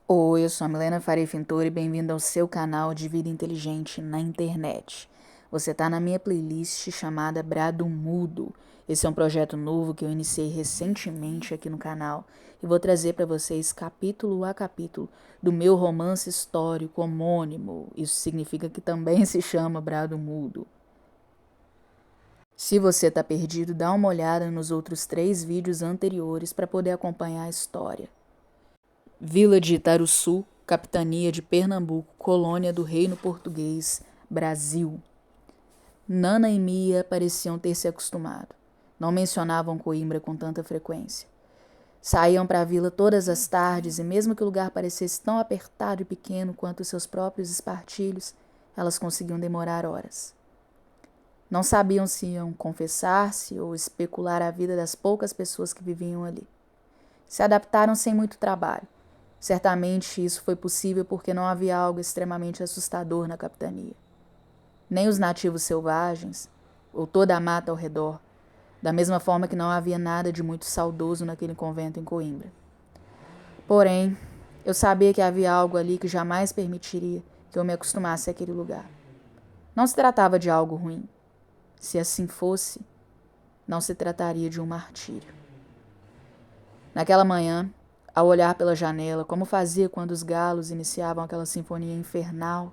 Oi, eu sou a Milena Faria Fintori e bem-vindo ao seu canal de vida inteligente na internet. Você está na minha playlist chamada Brado Mudo. Esse é um projeto novo que eu iniciei recentemente aqui no canal e vou trazer para vocês capítulo a capítulo do meu romance histórico homônimo. Isso significa que também se chama Brado Mudo. Se você está perdido, dá uma olhada nos outros 3 vídeos anteriores para poder acompanhar a história. Vila de Itaruçu, capitania de Pernambuco, colônia do Reino Português, Brasil. Nana e Mia pareciam ter se acostumado. Não mencionavam Coimbra com tanta frequência. Saíam para a vila todas as tardes e mesmo que o lugar parecesse tão apertado e pequeno quanto seus próprios espartilhos, elas conseguiam demorar horas. Não sabiam se iam confessar-se ou especular a vida das poucas pessoas que viviam ali. Se adaptaram sem muito trabalho. Certamente isso foi possível porque não havia algo extremamente assustador na capitania. Nem os nativos selvagens, ou toda a mata ao redor, da mesma forma que não havia nada de muito saudoso naquele convento em Coimbra. Porém, eu sabia que havia algo ali que jamais permitiria que eu me acostumasse àquele lugar. Não se tratava de algo ruim. Se assim fosse, não se trataria de um martírio. Naquela manhã, ao olhar pela janela, como fazia quando os galos iniciavam aquela sinfonia infernal,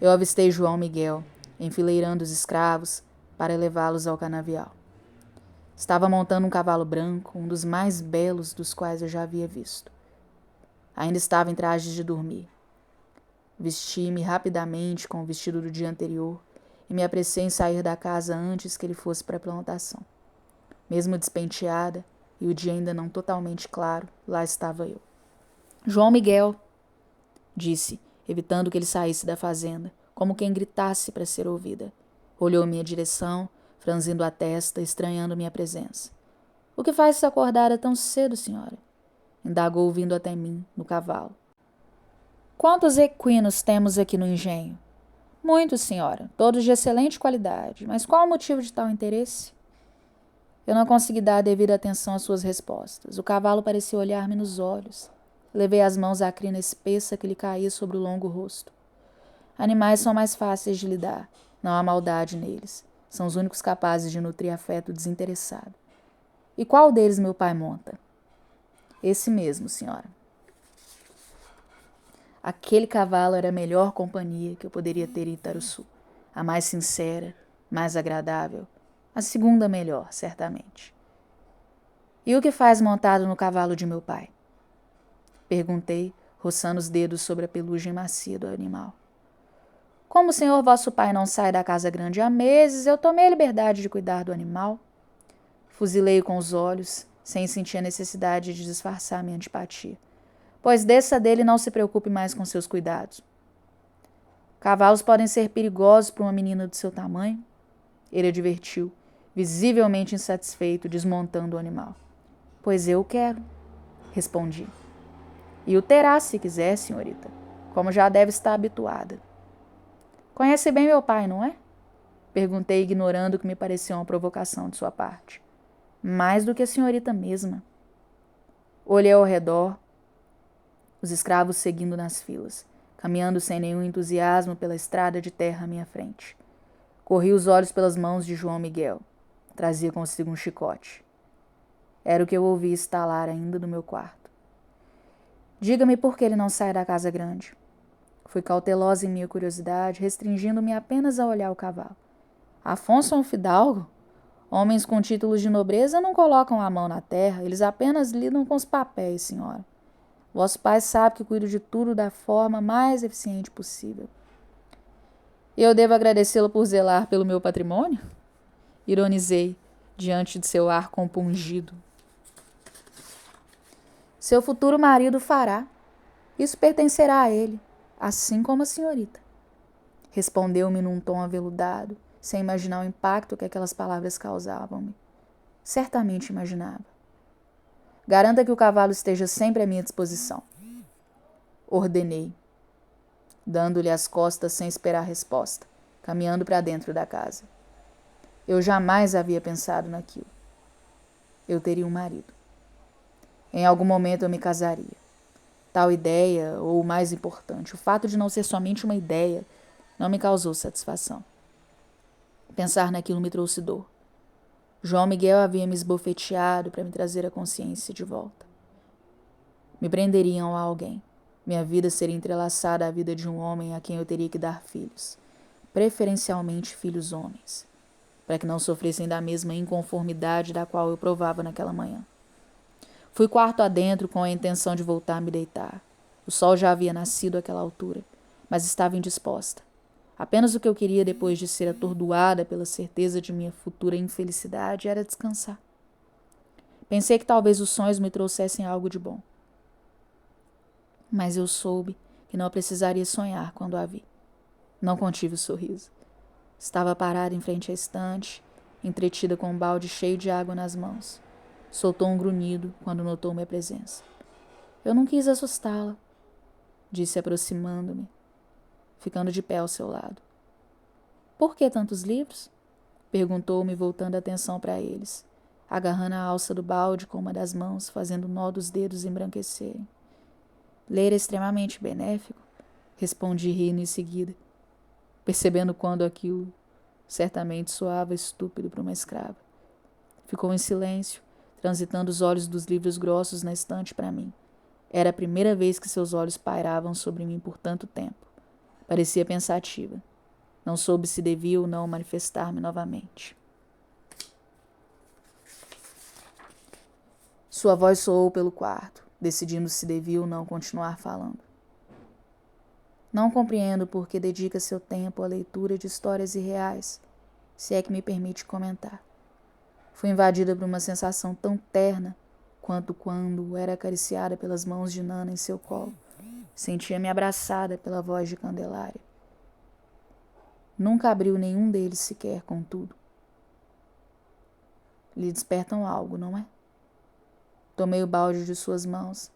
eu avistei João Miguel, enfileirando os escravos para levá-los ao canavial. Estava montando um cavalo branco, um dos mais belos dos quais eu já havia visto. Ainda estava em trajes de dormir. Vesti-me rapidamente com o vestido do dia anterior e me apressei em sair da casa antes que ele fosse para a plantação. Mesmo despenteada, e o dia ainda não totalmente claro, lá estava eu. João Miguel, disse, evitando que ele saísse da fazenda, como quem gritasse para ser ouvida. Olhou em minha direção, franzindo a testa, estranhando minha presença. O que faz-se acordada tão cedo, senhora? Indagou vindo até mim, no cavalo. Quantos equinos temos aqui no engenho? Muitos, senhora, todos de excelente qualidade. Mas qual o motivo de tal interesse? Eu não consegui dar a devida atenção às suas respostas. O cavalo parecia olhar-me nos olhos. Levei as mãos à crina espessa que lhe caía sobre o longo rosto. Animais são mais fáceis de lidar. Não há maldade neles. São os únicos capazes de nutrir afeto desinteressado. E qual deles meu pai monta? Esse mesmo, senhora. Aquele cavalo era a melhor companhia que eu poderia ter em Itaruçu. A mais sincera, mais agradável. A segunda melhor, certamente. E o que faz montado no cavalo de meu pai? Perguntei, roçando os dedos sobre a pelugem macia do animal. Como o senhor vosso pai não sai da casa grande há meses, eu tomei a liberdade de cuidar do animal. Fuzilei-o com os olhos, sem sentir a necessidade de disfarçar minha antipatia. Pois desça dele e não se preocupe mais com seus cuidados. Cavalos podem ser perigosos para uma menina do seu tamanho. Ele advertiu, visivelmente insatisfeito, desmontando o animal. Pois eu o quero, respondi. E o terá, se quiser, senhorita, como já deve estar habituada. Conhece bem meu pai, não é? Perguntei, ignorando o que me parecia uma provocação de sua parte. Mais do que a senhorita mesma. Olhei ao redor, os escravos seguindo nas filas, caminhando sem nenhum entusiasmo pela estrada de terra à minha frente. Corri os olhos pelas mãos de João Miguel. Trazia consigo um chicote. Era o que eu ouvi estalar ainda no meu quarto. Diga-me por que ele não sai da casa grande. Fui cautelosa em minha curiosidade, restringindo-me apenas a olhar o cavalo. Afonso é um fidalgo? Homens com títulos de nobreza não colocam a mão na terra, eles apenas lidam com os papéis, senhora. Vosso pai sabe que cuido de tudo da forma mais eficiente possível. E eu devo agradecê-lo por zelar pelo meu patrimônio? Ironizei, diante de seu ar compungido. Seu futuro marido fará. Isso pertencerá a ele, assim como a senhorita. Respondeu-me num tom aveludado, sem imaginar o impacto que aquelas palavras causavam-me. Certamente imaginava. Garanta que o cavalo esteja sempre à minha disposição. Ordenei, dando-lhe as costas sem esperar resposta, caminhando para dentro da casa. Eu jamais havia pensado naquilo. Eu teria um marido. Em algum momento eu me casaria. Tal ideia, ou o mais importante, o fato de não ser somente uma ideia, não me causou satisfação. Pensar naquilo me trouxe dor. João Miguel havia me esbofeteado para me trazer a consciência de volta. Me prenderiam a alguém. Minha vida seria entrelaçada à vida de um homem a quem eu teria que dar filhos, preferencialmente filhos homens, para que não sofressem da mesma inconformidade da qual eu provava naquela manhã. Fui quarto adentro com a intenção de voltar a me deitar. O sol já havia nascido àquela altura, mas estava indisposta. Apenas o que eu queria depois de ser atordoada pela certeza de minha futura infelicidade era descansar. Pensei que talvez os sonhos me trouxessem algo de bom. Mas eu soube que não precisaria sonhar quando a vi. Não contive o sorriso. Estava parada em frente à estante, entretida com um balde cheio de água nas mãos. Soltou um grunhido quando notou minha presença. Eu não quis assustá-la, disse aproximando-me, ficando de pé ao seu lado. Por que tantos livros? Perguntou-me, voltando a atenção para eles, agarrando a alça do balde com uma das mãos, fazendo o nó dos dedos embranquecerem. Ler é extremamente benéfico, respondi rindo em seguida, percebendo quando aquilo certamente soava estúpido para uma escrava. Ficou em silêncio, transitando os olhos dos livros grossos na estante para mim. Era a primeira vez que seus olhos pairavam sobre mim por tanto tempo. Parecia pensativa. Não soube se devia ou não manifestar-me novamente. Sua voz soou pelo quarto, decidindo se devia ou não continuar falando. Não compreendo por que dedica seu tempo à leitura de histórias irreais, se é que me permite comentar. Fui invadida por uma sensação tão terna quanto quando era acariciada pelas mãos de Nana em seu colo. Sentia-me abraçada pela voz de Candelária. Nunca abriu nenhum deles sequer, contudo. Lhe despertam algo, não é? Tomei o balde de suas mãos,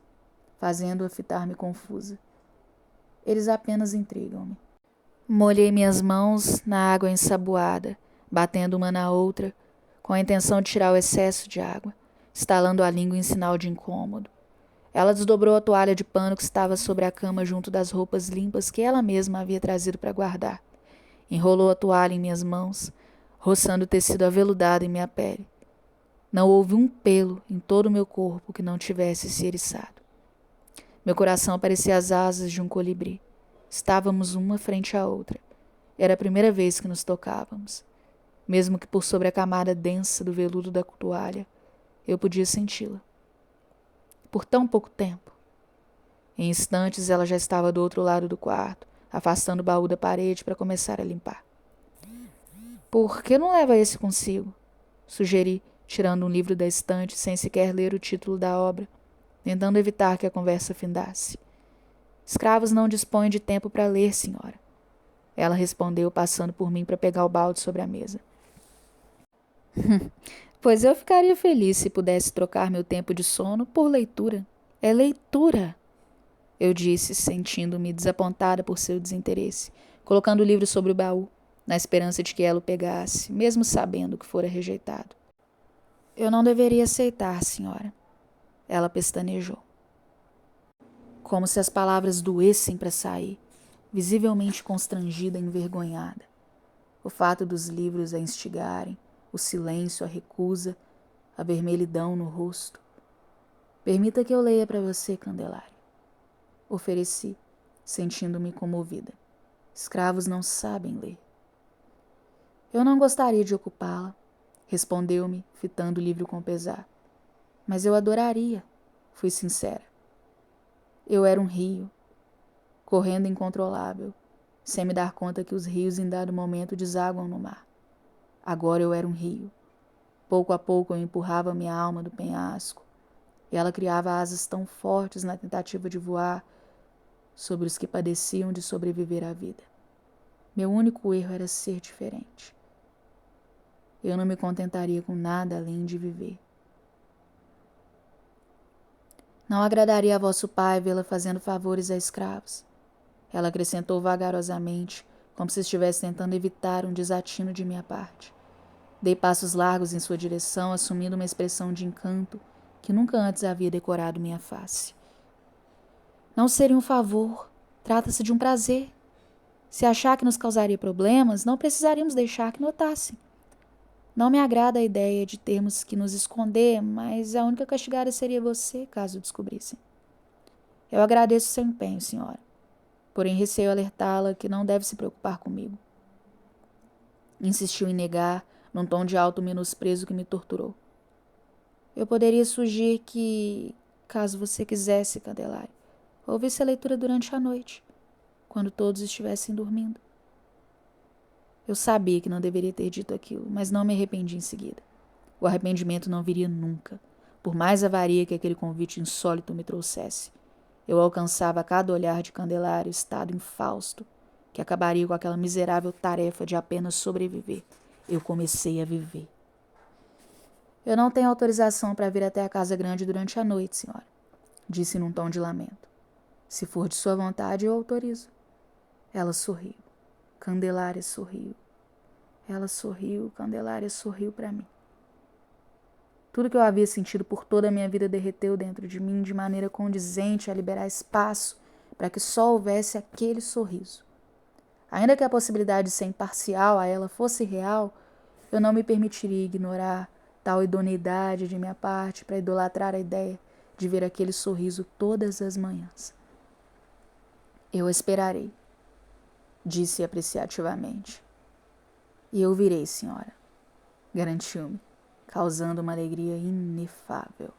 fazendo-a fitar-me confusa. Eles apenas intrigam-me. Molhei minhas mãos na água ensaboada, batendo uma na outra, com a intenção de tirar o excesso de água, estalando a língua em sinal de incômodo. Ela desdobrou a toalha de pano que estava sobre a cama junto das roupas limpas que ela mesma havia trazido para guardar. Enrolou a toalha em minhas mãos, roçando o tecido aveludado em minha pele. Não houve um pelo em todo o meu corpo que não tivesse se eriçado. Meu coração parecia as asas de um colibri. Estávamos uma frente à outra. Era a primeira vez que nos tocávamos. Mesmo que por sobre a camada densa do veludo da toalha, eu podia senti-la. Por tão pouco tempo. Em instantes ela já estava do outro lado do quarto, afastando o baú da parede para começar a limpar. Por que não leva esse consigo? Sugeri, tirando um livro da estante sem sequer ler o título da obra, tentando evitar que a conversa findasse. Escravos não dispõem de tempo para ler, senhora. Ela respondeu, passando por mim para pegar o balde sobre a mesa. Pois eu ficaria feliz se pudesse trocar meu tempo de sono por leitura. É leitura, eu disse, sentindo-me desapontada por seu desinteresse, colocando o livro sobre o baú, na esperança de que ela o pegasse, mesmo sabendo que fora rejeitado. Eu não deveria aceitar, senhora. Ela pestanejou. Como se as palavras doessem para sair, visivelmente constrangida e envergonhada. O fato dos livros a instigarem, o silêncio, a recusa, a vermelhidão no rosto. Permita que eu leia para você, Candelária. Ofereci, sentindo-me comovida. Escravos não sabem ler. Eu não gostaria de ocupá-la, respondeu-me, fitando o livro com pesar. Mas eu adoraria, fui sincera. Eu era um rio, correndo incontrolável, sem me dar conta que os rios em dado momento desaguam no mar. Agora eu era um rio. Pouco a pouco eu empurrava minha alma do penhasco, e ela criava asas tão fortes na tentativa de voar sobre os que padeciam de sobreviver à vida. Meu único erro era ser diferente. Eu não me contentaria com nada além de viver. Não agradaria a vosso pai vê-la fazendo favores a escravos. Ela acrescentou vagarosamente, como se estivesse tentando evitar um desatino de minha parte. Dei passos largos em sua direção, assumindo uma expressão de encanto que nunca antes havia decorado minha face. Não seria um favor, trata-se de um prazer. Se achar que nos causaria problemas, não precisaríamos deixar que notassem. Não me agrada a ideia de termos que nos esconder, mas a única castigada seria você, caso descobrissem. Eu agradeço seu empenho, senhora, porém receio alertá-la que não deve se preocupar comigo. Insistiu em negar, num tom de alto menosprezo que me torturou. Eu poderia sugerir que, caso você quisesse, Candelária, ouvisse a leitura durante a noite, quando todos estivessem dormindo. Eu sabia que não deveria ter dito aquilo, mas não me arrependi em seguida. O arrependimento não viria nunca, por mais avaria que aquele convite insólito me trouxesse. Eu alcançava a cada olhar de Candelária estado infausto, que acabaria com aquela miserável tarefa de apenas sobreviver. Eu comecei a viver. Eu não tenho autorização para vir até a casa grande durante a noite, senhora, disse num tom de lamento. Se for de sua vontade, eu autorizo. Ela sorriu. Candelária sorriu. Ela sorriu, Candelária sorriu para mim. Tudo que eu havia sentido por toda a minha vida derreteu dentro de mim de maneira condizente a liberar espaço para que só houvesse aquele sorriso. Ainda que a possibilidade de ser imparcial a ela fosse real, eu não me permitiria ignorar tal idoneidade de minha parte para idolatrar a ideia de ver aquele sorriso todas as manhãs. Eu esperarei, disse apreciativamente. E eu virei, senhora, garantiu-me, causando uma alegria inefável.